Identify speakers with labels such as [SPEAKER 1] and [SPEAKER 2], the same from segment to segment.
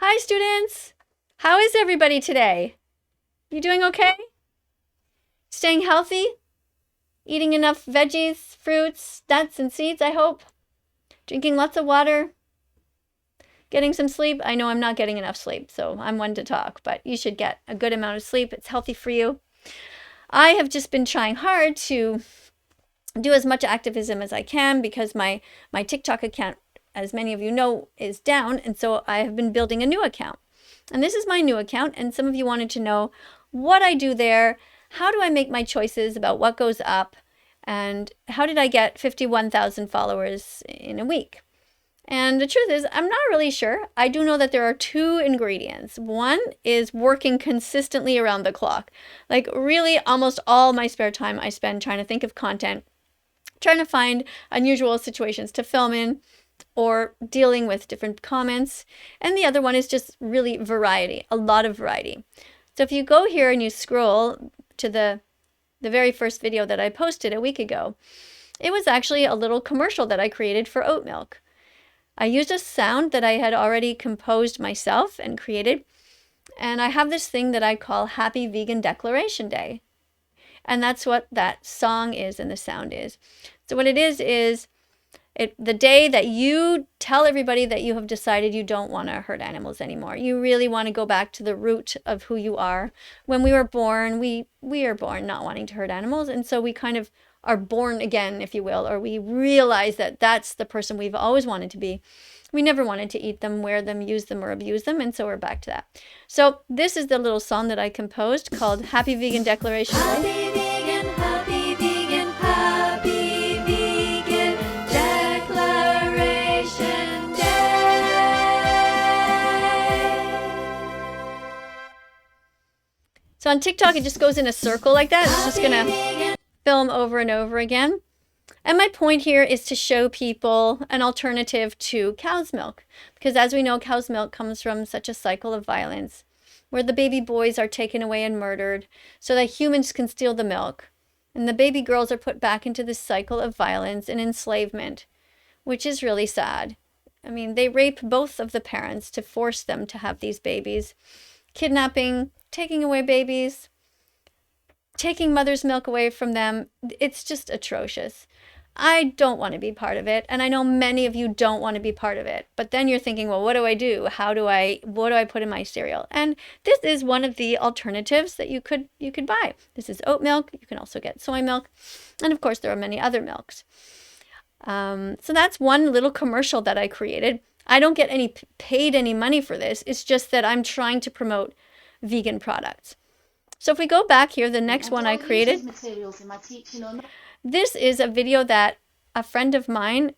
[SPEAKER 1] Hi, students. How is everybody today? You doing okay? Staying healthy? Eating enough veggies, fruits, nuts, and seeds, I hope? Drinking lots of water? Getting some sleep? I know I'm not getting enough sleep, so I'm one to talk, but you should get a good amount of sleep. It's healthy for you. I have just been trying hard to do as much activism as I can because my TikTok account, as many of you know, is down, and so I have been building a new account. And this is my new account, and some of you wanted to know what I do there, how do I make my choices about what goes up, and how did I get 51,000 followers in a week? And the truth is, I'm not really sure. I do know that there are two ingredients. One is working consistently around the clock. Like really almost all my spare time I spend trying to think of content, trying to find unusual situations to film in, or dealing with different comments. And the other one is just really variety, a lot of variety. So if you go here and you scroll to the very first video that I posted a week ago, it was actually a little commercial that I created for oat milk. I used a sound that I had already composed myself and created, and I have this thing that I call Happy Vegan Declaration Day. And that's what that song is and the sound is. So what it is the day that you tell everybody that you have decided you don't want to hurt animals anymore. You really want to go back to the root of who you are. When we were born, we are born not wanting to hurt animals, and so we kind of are born again, if you will, or we realize that that's the person we've always wanted to be. We never wanted to eat them, wear them, use them, or abuse them, and so we're back to that. So this is the little song that I composed called Happy Vegan Declaration Day.
[SPEAKER 2] Happy vegan, happy vegan, happy vegan declaration day.
[SPEAKER 1] So on TikTok, it just goes in a circle like that. It's just gonna film over and over again. And my point here is to show people an alternative to cow's milk, because as we know, cow's milk comes from such a cycle of violence where the baby boys are taken away and murdered so that humans can steal the milk. And the baby girls are put back into this cycle of violence and enslavement, which is really sad. I mean, they rape both of the parents to force them to have these babies, kidnapping, taking away babies, taking mother's milk away from them. It's just atrocious. I don't want to be part of it, and I know many of you don't want to be part of it. But then you're thinking, well, what do I do? What do I put in my cereal? And this is one of the alternatives that you could buy. This is oat milk. You can also get soy milk, and of course there are many other milks. So that's one little commercial that I created. I don't get paid any money for this. It's just that I'm trying to promote vegan products. So if we go back here, the next one I created, this is a video that a friend of mine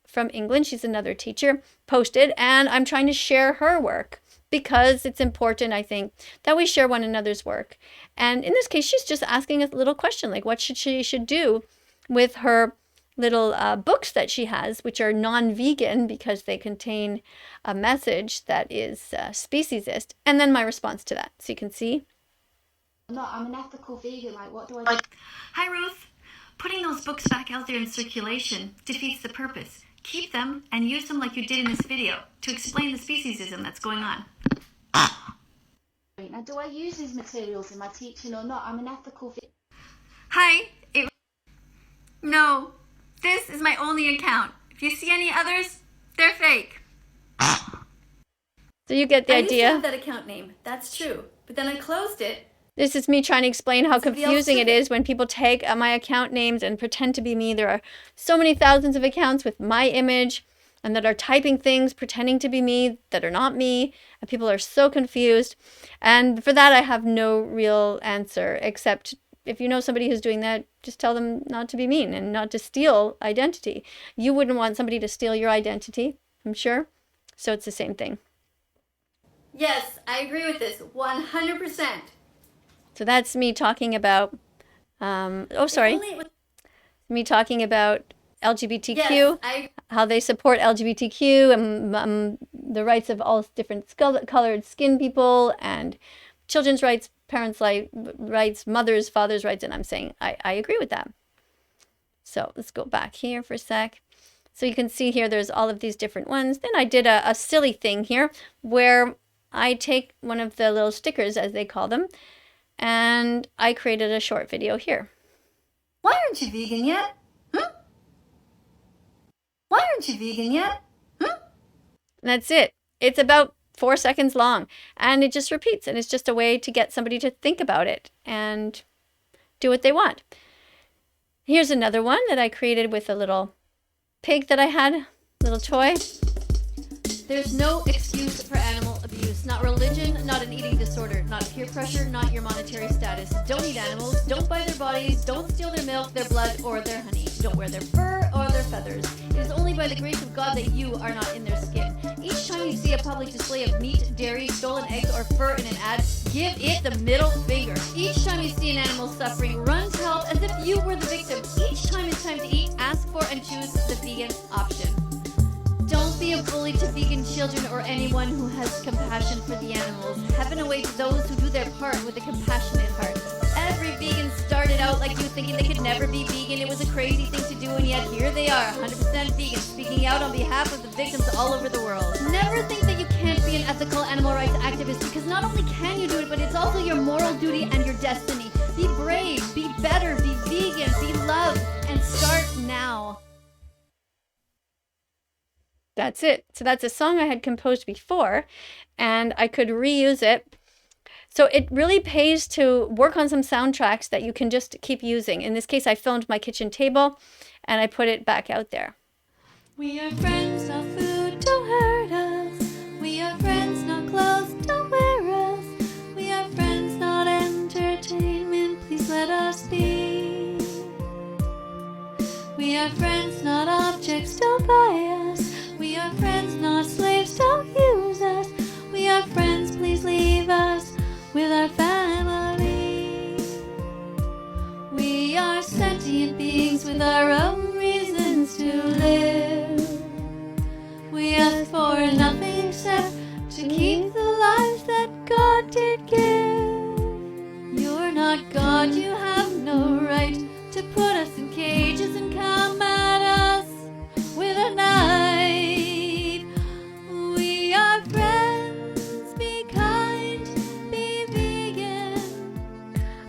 [SPEAKER 1] from England, she's another teacher, posted, and I'm trying to share her work because it's important, I think, that we share one another's work. And in this case, she's just asking a little question, like what she should do with her little books that she has, which are non-vegan because they contain a message that is speciesist, and then my response to that. So you can see.
[SPEAKER 2] No, I'm an ethical vegan. Like, what do I do?
[SPEAKER 1] Hi, Ruth. Putting those books back out there in circulation defeats the purpose. Keep them and use them like you did in this video to explain the speciesism that's going on.
[SPEAKER 2] Now, do I use these materials in my teaching or not? I'm an ethical vegan.
[SPEAKER 1] Hi. No, this is my only account. If you see any others, they're fake. So you get the idea.
[SPEAKER 3] I used to have that account name. That's true. But then I closed it.
[SPEAKER 1] This is me trying to explain how confusing it is when people take my account names and pretend to be me. There are so many thousands of accounts with my image and that are typing things, pretending to be me, that are not me. And people are so confused. And for that, I have no real answer, except if you know somebody who's doing that, just tell them not to be mean and not to steal identity. You wouldn't want somebody to steal your identity, I'm sure. So it's the same thing.
[SPEAKER 3] Yes, I agree with this 100%.
[SPEAKER 1] So that's me talking about, me talking about LGBTQ,
[SPEAKER 3] yes,
[SPEAKER 1] how they support LGBTQ and the rights of all different colored skin people and children's rights, parents' rights, mothers, fathers' rights, and I'm saying I agree with that. So let's go back here for a sec. So you can see here there's all of these different ones. Then I did a silly thing here where I take one of the little stickers, as they call them, and I created a short video here.
[SPEAKER 3] Why aren't you vegan yet? Why aren't you vegan yet?
[SPEAKER 1] And that's it. It's about 4 seconds long, and it just repeats, and it's just a way to get somebody to think about it and do what they want. Here's another one that I created with a little pig that I had, little toy.
[SPEAKER 3] There's no excuse for animal abuse. Not religion, not an eating disorder, not peer pressure, not your monetary status. Don't eat animals, don't buy their bodies, don't steal their milk, their blood, or their honey. Don't wear their fur or their feathers. It is only by the grace of God that you are not in their skin. Each time you see a public display of meat, dairy, stolen eggs, or fur in an ad, give it the middle finger. Each time you see an animal suffering, run to help as if you were the victim. Each time it's time to eat, ask for and choose the vegan option. Don't be a bully to vegan children or anyone who has compassion for the animals. Heaven awaits those who do their part with a compassionate heart. Every vegan started out like you, thinking they could never be vegan. It was a crazy thing to do, and yet here they are, 100% vegan, speaking out on behalf of the victims all over the world. Never think that you can't be an ethical animal rights activist, because not only can you do it, but it's also your moral duty and your destiny. Be brave, be better, be vegan, be loved, and start now.
[SPEAKER 1] That's it. So that's a song I had composed before, and I could reuse it. So it really pays to work on some soundtracks that you can just keep using. In this case, I filmed my kitchen table, and I put it back out there.
[SPEAKER 3] We are friends, not food, don't hurt us. We are friends, not clothes, don't wear us. We are friends, not entertainment, please let us be. We are friends, not objects, don't buy us. We are friends, not slaves, don't use us. We are friends, please leave us with our family. We are sentient beings with our own reasons to live. We ask for nothing except to keep the lives that God did give. You're not God, you have no right to put us in cages and come at us with a knife. We are friends, be kind, be vegan,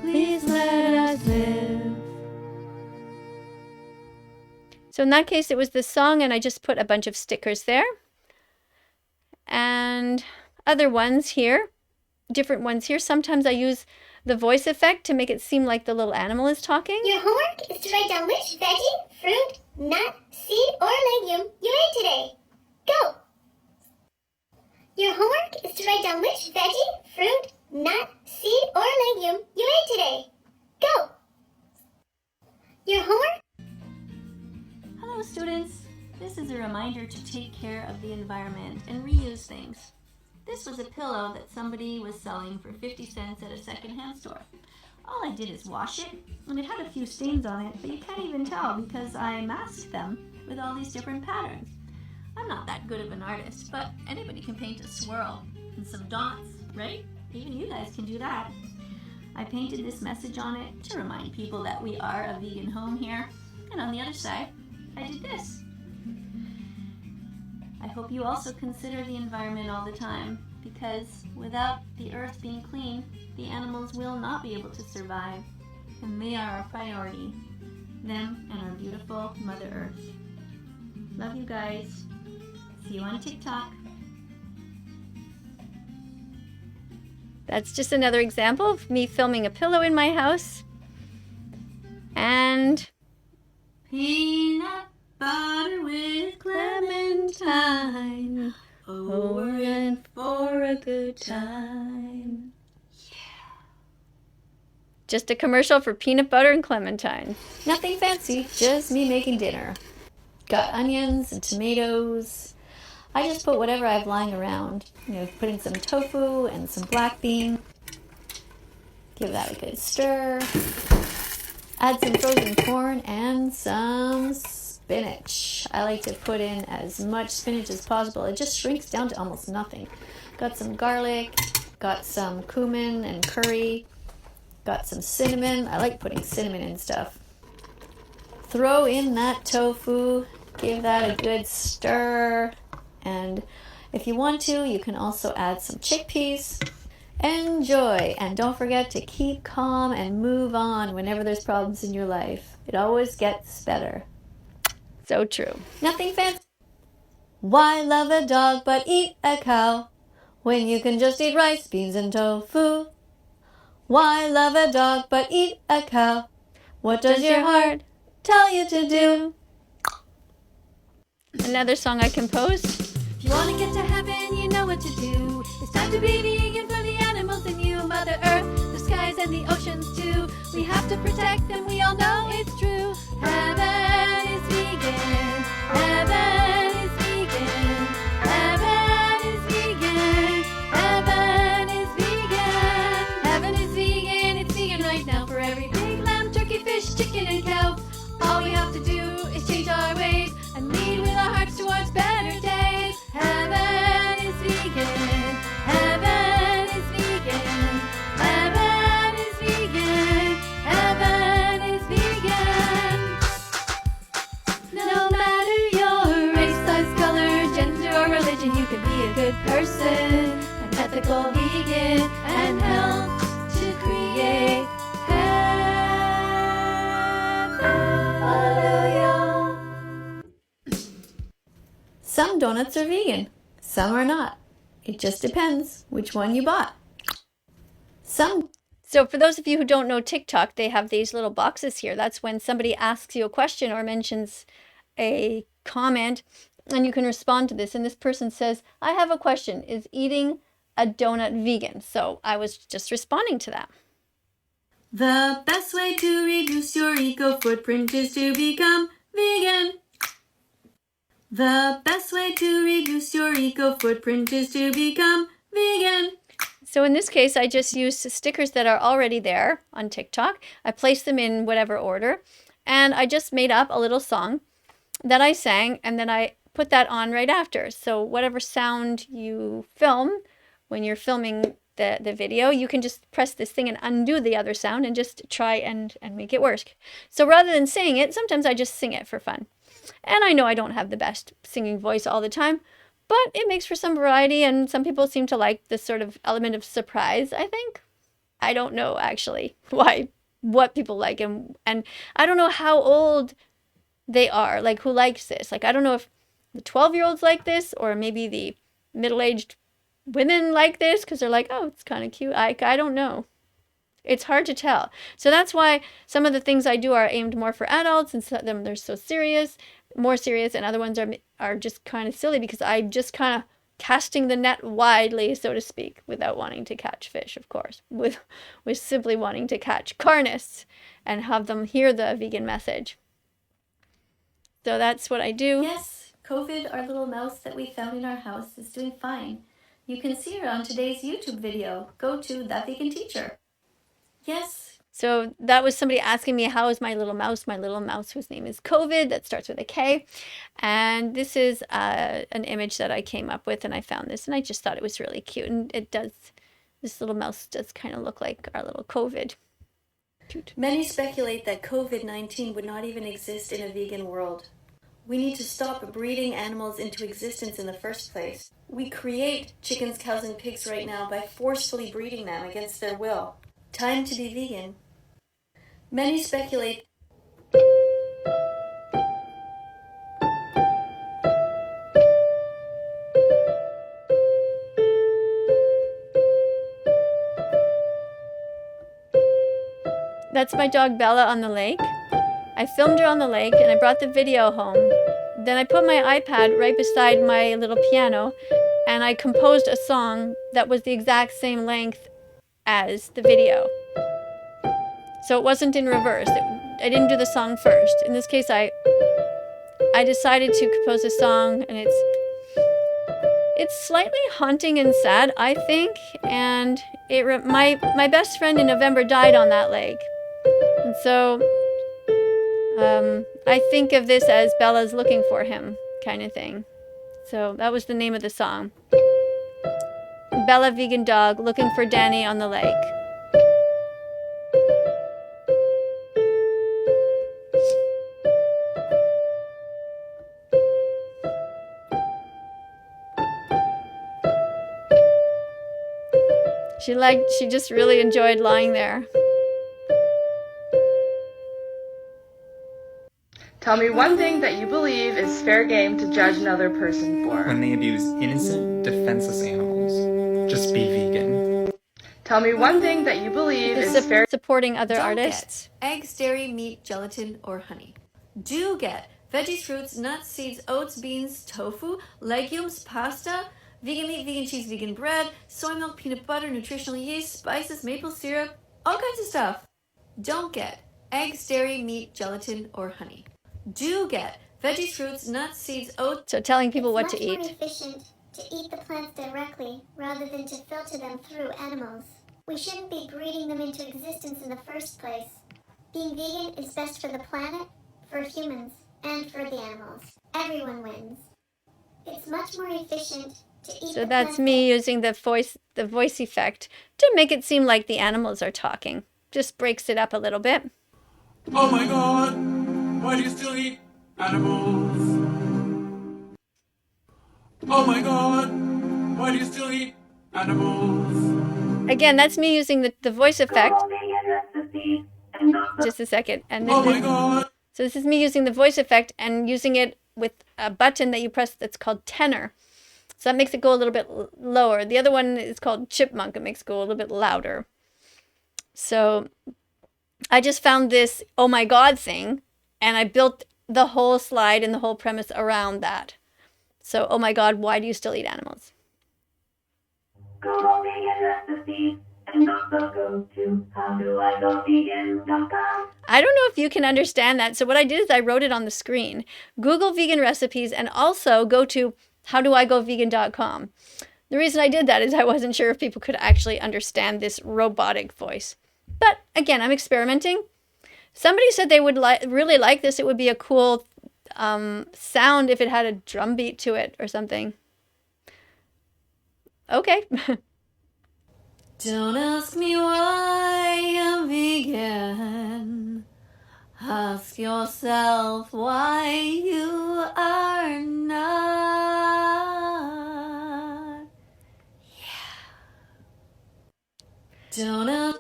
[SPEAKER 3] please let us live.
[SPEAKER 1] So in that case, it was the song, and I just put a bunch of stickers there. And other ones here, different ones here. Sometimes I use the voice effect to make it seem like the little animal is talking.
[SPEAKER 4] Your homework is to write down which veggie, fruit, nut, seed, or legume you ate today. Go! Your homework is to write down which veggie, fruit, nut, seed, or legume you ate today. Go! Your homework.
[SPEAKER 3] Hello students, this is a reminder to take care of the environment and reuse things. This was a pillow that somebody was selling for 50 cents at a secondhand store. All I did is wash it, and it had a few stains on it, but you can't even tell because I masked them with all these different patterns. I'm not that good of an artist, but anybody can paint a swirl and some dots, right? Even you guys can do that. I painted this message on it to remind people that we are a vegan home here. And on the other side, I did this. I hope you also consider the environment all the time, because without the earth being clean, the animals will not be able to survive, and they are our priority, them and our beautiful Mother Earth. Love you guys. See you on TikTok.
[SPEAKER 1] That's just another example of me filming a pillow in my house. And
[SPEAKER 3] Peanut butter with clementine.
[SPEAKER 1] oh, we're in for a good time. Just a commercial for peanut butter and clementine. Nothing fancy, just me making dinner. Got onions and tomatoes. I just put whatever I have lying around. Put in some tofu and some black bean. Give that a good stir. Add some frozen corn and some spinach. I like to put in as much spinach as possible. It just shrinks down to almost nothing. Got some garlic, got some cumin and curry, got some cinnamon. I like putting cinnamon in stuff. Throw in that tofu, Give that a good stir. And if you want to, you can also add some chickpeas. Enjoy, and don't forget to keep calm and move on whenever there's problems in your life. It always gets better. So true. Nothing fancy. Why love a dog but eat a cow when you can just eat rice, beans, and tofu? Why love a dog but eat a cow? What does your heart tell you to do? Another song I composed.
[SPEAKER 3] If you want to get to heaven, you know what to do. It's time to be vegan for the animals and you, Mother Earth, the skies and the oceans too. We have to protect them, we all know it's true. Heaven is vegan. Heaven is vegan. Heaven is vegan. Heaven is vegan. Heaven is vegan. It's vegan right now for every pig, lamb, turkey, fish, chicken, and cow. All we have to do is change our ways and lead with our hearts towards better days. Heaven is vegan. Heaven is vegan. Heaven is vegan. Heaven is vegan. No matter your race, size, color, gender, or religion, you can be a good person, an ethical vegan, and help to create Hallelujah.
[SPEAKER 1] Some donuts are vegan, some are not. It just depends which one you bought. So for those of you who don't know TikTok, they have these little boxes here. That's when somebody asks you a question or mentions a comment, and you can respond to this. And this person says, I have a question. Is eating a donut vegan? So I was just responding to that. The best way to reduce your eco footprint is to become vegan. The best way to reduce your eco footprint is to become vegan. So in this case, I just used stickers that are already there on TikTok. I placed them in whatever order, and I just made up a little song that I sang, and then I put that on right after. So whatever sound you film when you're filming the video, you can just press this thing and undo the other sound and just try and make it work. So rather than saying it, sometimes I just sing it for fun. And I know I don't have the best singing voice all the time, but it makes for some variety, and some people seem to like this sort of element of surprise, I think. I don't know, actually, what people like, and I don't know how old they are, like who likes this. Like, I don't know if the 12-year-olds like this, or maybe the middle-aged women like this, because they're like, oh, it's kind of cute. I don't know. It's hard to tell. So that's why some of the things I do are aimed more for adults, and some of them they're so serious, more serious, and other ones are just kind of silly, because I'm just kind of casting the net widely, so to speak, without wanting to catch fish, of course, with simply wanting to catch carnists and have them hear the vegan message. So that's what I do. Yes, COVID, our little mouse that we found in our house, is doing fine. You can see her on today's YouTube video. Go to That Vegan Teacher. Yes. So that was somebody asking me, how is my little mouse whose name is COVID, that starts with a K. And this is an image that I came up with, and I found this, and I just thought it was really cute. And this little mouse does kind of look like our little COVID. Cute. Many speculate that COVID-19 would not even exist in a vegan world. We need to stop breeding animals into existence in the first place. We create chickens, cows, and pigs right now by forcefully breeding them against their will. Time to be vegan. Many speculate That's my dog Bella on the lake. I filmed her on the lake, and I brought the video home. Then I put my iPad right beside my little piano, and I composed a song that was the exact same length as the video. So it wasn't in reverse. I didn't do the song first. In this case, I decided to compose a song, and it's slightly haunting and sad, I think. And my best friend in November died on that lake, and so I think of this as Bella's looking for him, kind of thing. So that was the name of the song. Bella Vegan Dog looking for Danny on the lake. She just really enjoyed lying there.
[SPEAKER 5] Tell me one thing that you believe is fair game to judge another person for.
[SPEAKER 6] When they abuse innocent, defenseless animals. Just be vegan.
[SPEAKER 5] Tell me one thing that you believe is fair.
[SPEAKER 1] Supporting other
[SPEAKER 3] Don't
[SPEAKER 1] artists.
[SPEAKER 3] get eggs, dairy, meat, gelatin, or honey. Do get veggies, fruits, nuts, seeds, oats, beans, tofu, legumes, pasta, vegan meat, vegan cheese, vegan bread, soy milk, peanut butter, nutritional yeast, spices, maple syrup, all kinds of stuff. Don't get eggs, dairy, meat, gelatin, or honey. Do get veggies, fruits, nuts, seeds, oats.
[SPEAKER 1] So telling people what to
[SPEAKER 4] It's much more
[SPEAKER 1] eat.
[SPEAKER 4] efficient to eat the plants directly rather than to filter them through animals. We shouldn't be breeding them into existence in the first place. Being vegan is best for the planet, for humans, and for the animals. Everyone wins. It's much more efficient to eat
[SPEAKER 1] So
[SPEAKER 4] the
[SPEAKER 1] that's
[SPEAKER 4] plants
[SPEAKER 1] me using the voice effect to make it seem like the animals are talking. Just breaks it up a little bit.
[SPEAKER 7] Oh my god, why do you still eat animals? Oh my god, why do you still eat animals?
[SPEAKER 1] Again, that's me using the voice effect. Just a second. And
[SPEAKER 7] Oh my god.
[SPEAKER 1] so this is me using the voice effect and using it with a button that you press that's called tenor. So that makes it go a little bit lower. The other one is called chipmunk. It makes it go a little bit louder. So I just found this oh my god thing, and I built the whole slide and the whole premise around that. So, oh my god, why do you still eat animals?
[SPEAKER 8] Google vegan recipes and also go to howdoigovegan.com.
[SPEAKER 1] I don't know if you can understand that. So what I did is I wrote it on the screen. Google vegan recipes and also go to howdoigovegan.com. The reason I did that is I wasn't sure if people could actually understand this robotic voice. But again, I'm experimenting. Somebody said they would really like this. It would be a cool sound if it had a drum beat to it or something. Okay.
[SPEAKER 3] Don't ask me why I'm vegan. Ask yourself why you are not.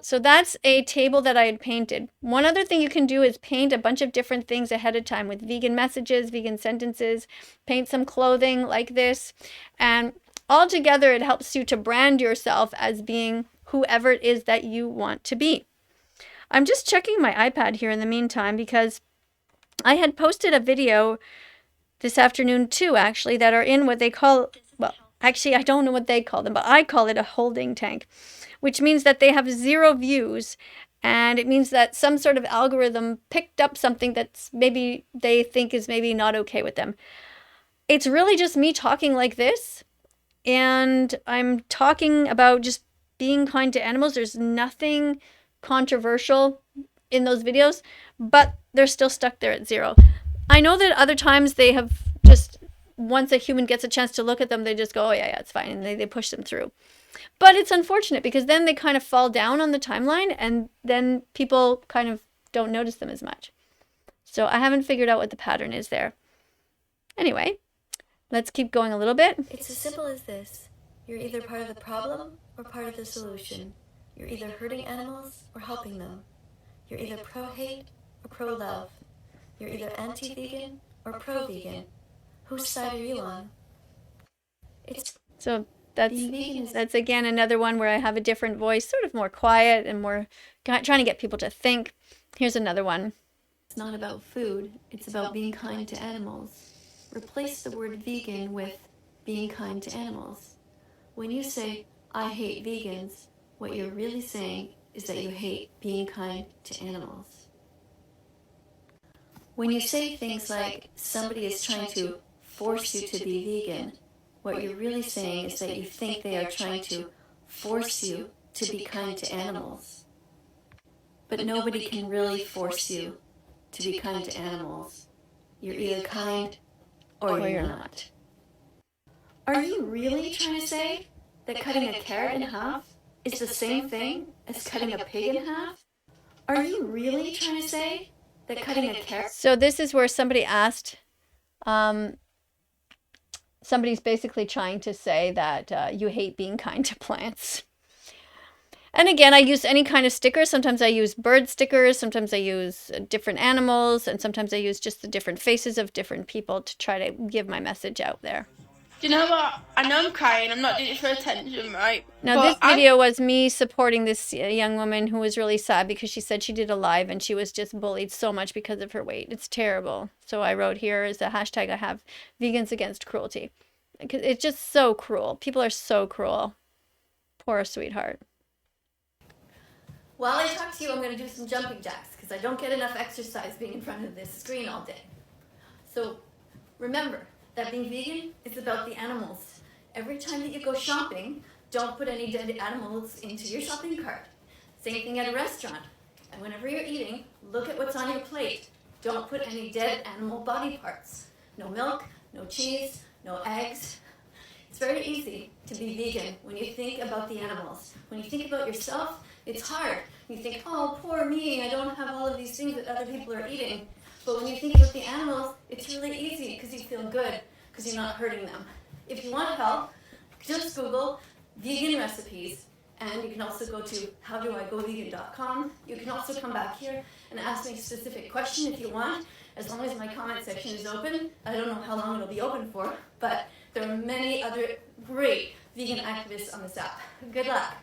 [SPEAKER 1] So that's a table that I had painted. One other thing you can do is paint a bunch of different things ahead of time with vegan messages, vegan sentences, paint some clothing like this. And all together, it helps you to brand yourself as being whoever it is that you want to be. I'm just checking my iPad here in the meantime because I had posted a video this afternoon too, actually, that are in what they call, well, actually, I don't know what they call them, but I call it a holding tank, which means that they have 0 views. And it means that some sort of algorithm picked up something that's maybe they think is maybe not okay with them. It's really just me talking like this. And I'm talking about just being kind to animals. There's nothing controversial in those videos, but they're still stuck there at 0. I know that other times they have just, once a human gets a chance to look at them, they just go, oh yeah, it's fine. And they push them through. But it's unfortunate because then they kind of fall down on the timeline and then people kind of don't notice them as much. So I haven't figured out what the pattern is there. Anyway, let's keep going a little bit.
[SPEAKER 3] It's as simple as this. You're either part of the problem or part of the solution. You're either hurting animals or helping them. You're either pro-hate or pro-love. You're either anti-vegan or pro-vegan. Whose side are you on?
[SPEAKER 1] So that's again another one where I have a different voice, sort of more quiet and more trying to get people to think. Here's another one.
[SPEAKER 3] It's not about food, it's about being kind to animals. Replace the word vegan with being kind to animals. When you say, I hate vegans, what you're really saying is that you hate being kind to animals. When you say things like, somebody is trying to force you to be vegan, what you're really saying is that you think they are trying to force you to be kind to animals. But nobody can really force you to be kind to animals. You're either kind or you're not. Are you really trying to say that cutting a carrot in half is the same thing as cutting a pig in half? Are you really trying to say that cutting a carrot...
[SPEAKER 1] So this is where somebody asked, somebody's basically trying to say that you hate being kind to plants. And again, I use any kind of sticker. Sometimes I use bird stickers, sometimes I use different animals, and sometimes I use just the different faces of different people to try to give my message out there.
[SPEAKER 9] Do you know what? I know I'm crying. I'm not doing it for attention, right?
[SPEAKER 1] Now,
[SPEAKER 9] But
[SPEAKER 1] this video was me supporting this young woman who was really sad because she said she did a live and she was just bullied so much because of her weight. It's terrible. So I wrote here is a hashtag I have, Vegans Against Cruelty. It's just so cruel. People are so cruel. Poor sweetheart.
[SPEAKER 3] While I talk to you, I'm going to do some jumping jacks because I don't get enough exercise being in front of this screen all day. So remember that being vegan is about the animals. Every time that you go shopping, don't put any dead animals into your shopping cart. Same thing at a restaurant. And whenever you're eating, look at what's on your plate. Don't put any dead animal body parts. No milk, no cheese, no eggs. It's very easy to be vegan when you think about the animals. When you think about yourself, it's hard. You think, oh, poor me, I don't have all of these things that other people are eating. But when you think about the animals, it's really easy because you feel good because you're not hurting them. If you want help, just Google vegan recipes, and you can also go to howdoigovegan.com. You can also come back here and ask me a specific question if you want, as long as my comment section is open. I don't know how long it'll be open for, but there are many other great vegan activists on this app. Good luck.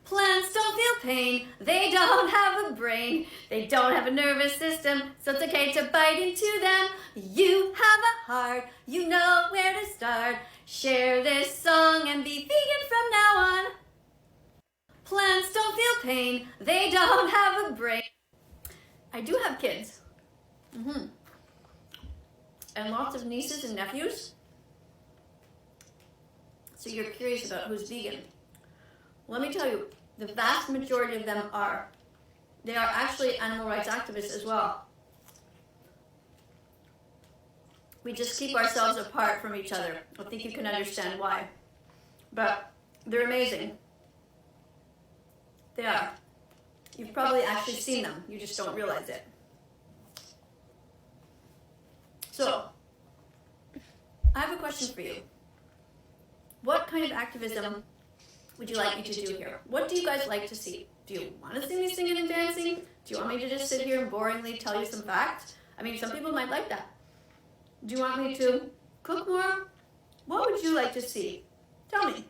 [SPEAKER 3] Plants don't feel pain, they don't have a brain, they don't have a nervous system, so it's okay to bite into them. You have a heart, you know where to start. Share this song and be vegan from now on. Plants don't feel pain, they don't have a brain. I do have kids. And lots of nieces and nephews. So you're curious about who's vegan. Let me tell you, the vast majority of them are. They are actually animal rights activists as well. We just keep ourselves apart from each other. I think you can understand why. But they're amazing. They are. You've probably actually seen them. You just don't realize it. So, I have a question for you. What kind of activism would you like me to do here? What do you guys like to see? Do you want to see me singing and dancing? Do you want me to just sit here and boringly tell you some facts? I mean, some people might like that. Do you want me to cook more? What would you like to see? Tell me.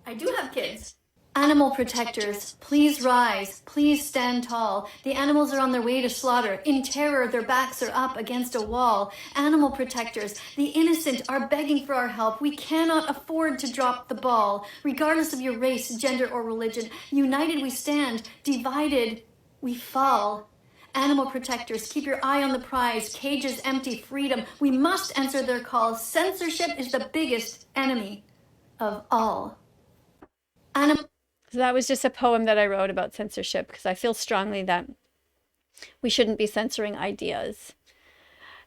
[SPEAKER 3] I do have kids. Animal protectors, please rise, please stand tall. The animals are on their way to slaughter. In terror, their backs are up against a wall. Animal protectors, the innocent are begging for our help. We cannot afford to drop the ball. Regardless of your race, gender, or religion, united we stand, divided we fall. Animal protectors, keep your eye on the prize. Cages empty, freedom. We must answer their calls. Censorship is the biggest enemy of all.
[SPEAKER 1] So that was just a poem that I wrote about censorship because I feel strongly that we shouldn't be censoring ideas.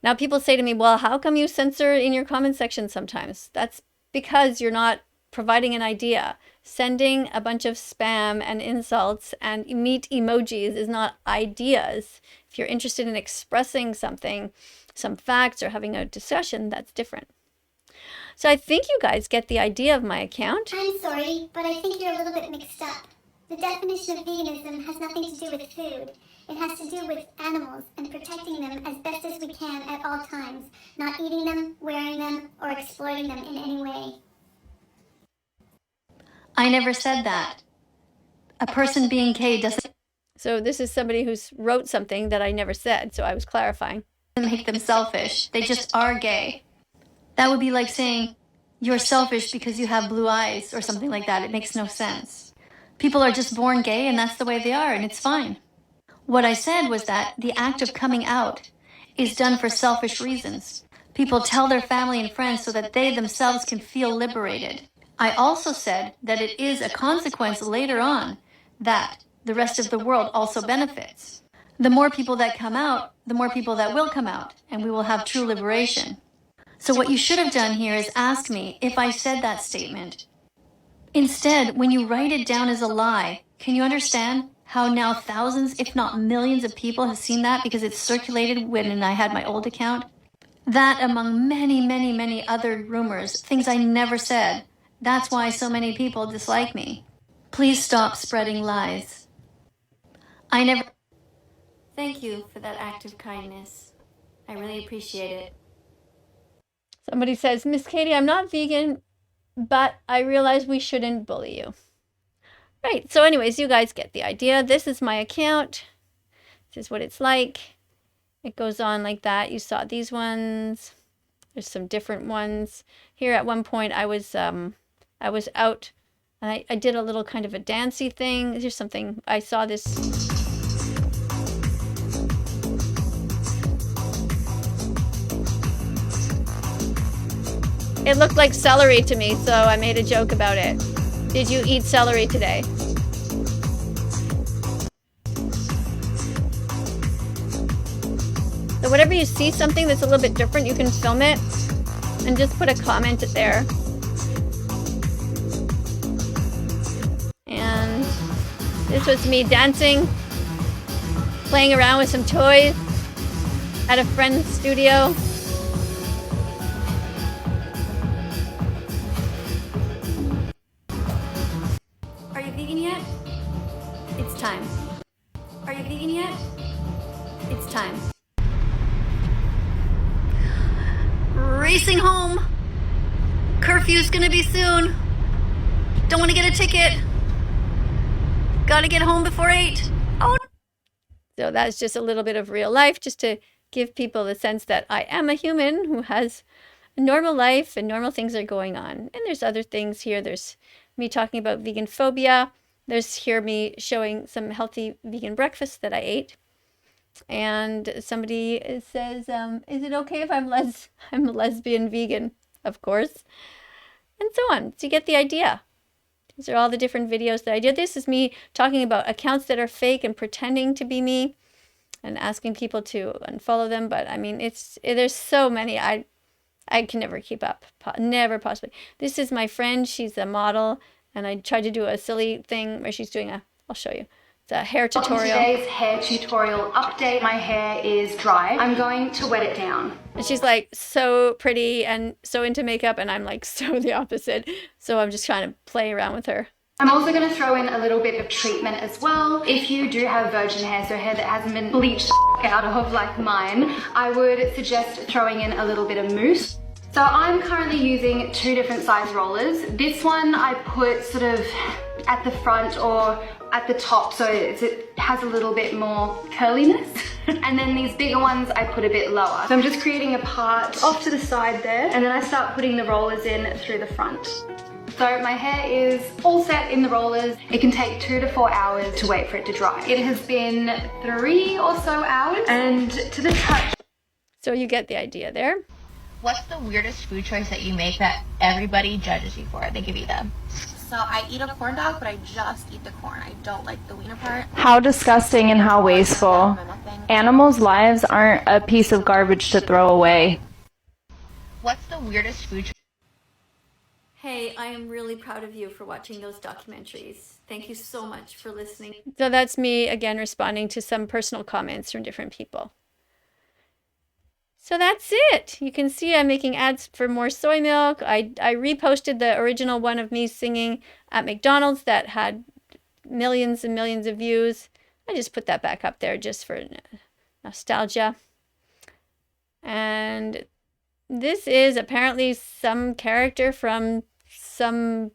[SPEAKER 1] Now people say to me, well, how come you censor in your comment section sometimes? That's because you're not providing an idea. Sending a bunch of spam and insults and meat emojis is not ideas. If you're interested in expressing something, some facts, or having a discussion, that's different. So I think you guys get the idea of my account.
[SPEAKER 4] I'm sorry, but I think you're a little bit mixed up. The definition of veganism has nothing to do with food. It has to do with animals and protecting them as best as we can at all times, not eating them, wearing them, or exploiting them in any way.
[SPEAKER 3] I never said that. A person being gay doesn't
[SPEAKER 1] So this is somebody who's wrote something that I never said, so I was clarifying.
[SPEAKER 3] make them selfish. They just are gay. That would be like saying, you're selfish because you have blue eyes or something like that. It makes no sense. People are just born gay and that's the way they are and it's fine. What I said was that the act of coming out is done for selfish reasons. People tell their family and friends so that they themselves can feel liberated. I also said that it is a consequence later on that the rest of the world also benefits. The more people that come out, the more people that will come out, and we will have true liberation. So what you should have done here is ask me if I said that statement. Instead, when you write it down as a lie, can you understand how now thousands, if not millions of people have seen that because it's circulated when I had my old account? That, among many, many, many other rumors, things I never said. That's why so many people dislike me. Please stop spreading lies. I never... Thank you for that act of kindness. I really appreciate it.
[SPEAKER 1] Somebody says, Miss Katie, I'm not vegan, but I realize we shouldn't bully you. Right. So anyways, you guys get the idea. This is my account. This is what it's like. It goes on like that. You saw these ones. There's some different ones. Here at one point I was out and I did a little kind of a dancey thing. Here's something. I saw this. It looked like celery to me, so I made a joke about it. Did you eat celery today? So whenever you see something that's a little bit different, you can film it and just put a comment there. And this was me dancing, playing around with some toys at a friend's studio.
[SPEAKER 3] Are you vegan yet? It's time. Are you vegan yet? It's time. Racing home. Curfew's gonna be soon. Don't want to get a ticket. Gotta get home before 8. Oh.
[SPEAKER 1] So that's just a little bit of real life, just to give people the sense that I am a human who has a normal life and normal things are going on. And there's other things here. There's me talking about vegan phobia. There's here me showing some healthy vegan breakfast that I ate. And somebody says, is it okay if I'm a lesbian vegan? Of course. And so on. So you get the idea. These are all the different videos that I did. This is me talking about accounts that are fake and pretending to be me and asking people to unfollow them. But I mean, there's so many. I can never keep up. Never possibly. This is my friend. She's a model. And I tried to do a silly thing where she's doing I'll show you. It's a hair tutorial.
[SPEAKER 10] Today's hair tutorial update. My hair is dry. I'm going to wet it down.
[SPEAKER 1] And she's like so pretty and so into makeup, and I'm like so the opposite. So I'm just trying to play around with her.
[SPEAKER 10] I'm also going to throw in a little bit of treatment as well. If you do have virgin hair, so hair that hasn't been bleached out of like mine, I would suggest throwing in a little bit of mousse. So I'm currently using 2 different size rollers. This one I put sort of at the front or at the top, so it has a little bit more curliness. And then these bigger ones I put a bit lower. So I'm just creating a part off to the side there, and then I start putting the rollers in through the front. So my hair is all set in the rollers. It can take 2 to 4 hours to wait for it to dry. It has been 3 or so hours, and to the touch.
[SPEAKER 1] So you get the idea there.
[SPEAKER 11] What's the weirdest food choice that you make that everybody judges you for? They give you them.
[SPEAKER 12] So I eat a corn dog, but I just eat the corn. I don't like the wiener part.
[SPEAKER 5] How disgusting and how wasteful. Animals' lives aren't a piece of garbage to throw away.
[SPEAKER 11] What's the weirdest food choice?
[SPEAKER 3] Hey, I am really proud of you for watching those documentaries. Thank you so much for listening.
[SPEAKER 1] So that's me again responding to some personal comments from different people. So that's it. You can see I'm making ads for more soy milk. I reposted the original one of me singing at McDonald's that had millions and millions of views. I just put that back up there just for nostalgia. And this is apparently some character from some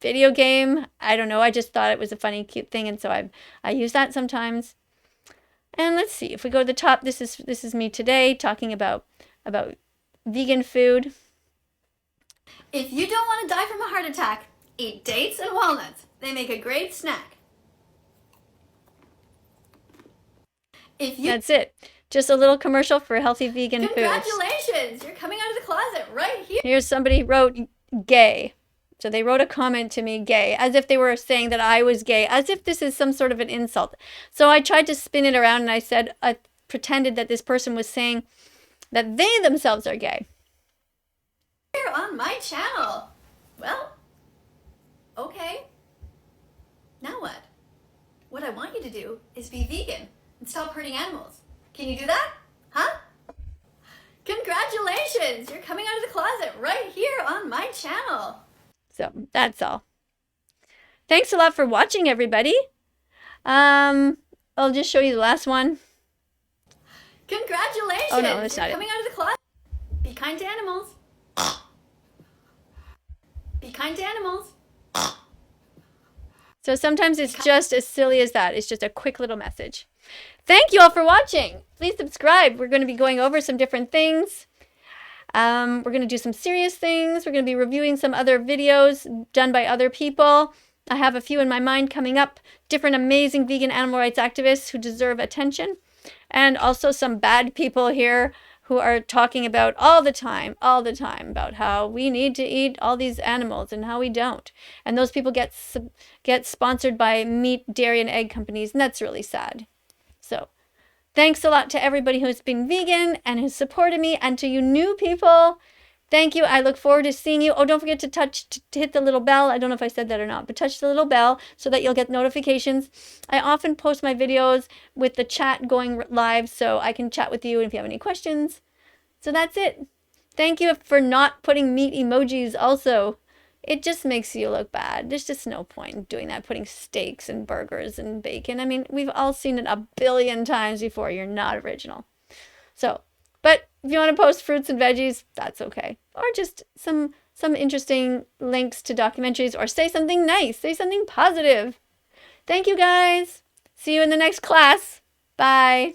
[SPEAKER 1] video game. I don't know. I just thought it was a funny, cute thing, and so I use that sometimes. And let's see, if we go to the top, this is me today talking about vegan food.
[SPEAKER 3] If you don't want to die from a heart attack, eat dates and walnuts. They make a great snack.
[SPEAKER 1] That's it. Just a little commercial for healthy vegan foods.
[SPEAKER 3] Congratulations! You're coming out of the closet right here.
[SPEAKER 1] Here's somebody wrote gay. So they wrote a comment to me, gay, as if they were saying that I was gay, as if this is some sort of an insult. So I tried to spin it around and I said, I pretended that this person was saying that they themselves are gay.
[SPEAKER 3] Here on my channel. Well, okay. Now what? What I want you to do is be vegan and stop hurting animals. Can you do that? Huh? Congratulations! You're coming out of the closet right here on my channel.
[SPEAKER 1] So that's all. Thanks a lot for watching, everybody. I'll just show you the last one.
[SPEAKER 3] Congratulations!
[SPEAKER 1] Oh no, that's not
[SPEAKER 3] You're coming out of the closet. Be kind to animals. Be kind to animals.
[SPEAKER 1] So sometimes it's just as silly as that. It's just a quick little message. Thank you all for watching. Please subscribe. We're going to be going over some different things. We're going to do some serious things. We're going to be reviewing some other videos done by other people. I have a few in my mind coming up. Different amazing vegan animal rights activists who deserve attention. And also some bad people here who are talking about all the time about how we need to eat all these animals and how we don't. And those people get sponsored by meat, dairy, and egg companies, and that's really sad. So thanks a lot to everybody who's been vegan and who's supported me, and to you new people. Thank you. I look forward to seeing you. Oh, don't forget to hit the little bell. I don't know if I said that or not, but touch the little bell so that you'll get notifications. I often post my videos with the chat going live so I can chat with you if you have any questions. So that's it. Thank you for not putting meat emojis also. It just makes you look bad. There's just no point in doing that, putting steaks and burgers and bacon. I mean, we've all seen it a billion times before. You're not original. So, but if you want to post fruits and veggies, that's okay. Or just some interesting links to documentaries, or say something nice, say something positive. Thank you guys. See you in the next class. Bye.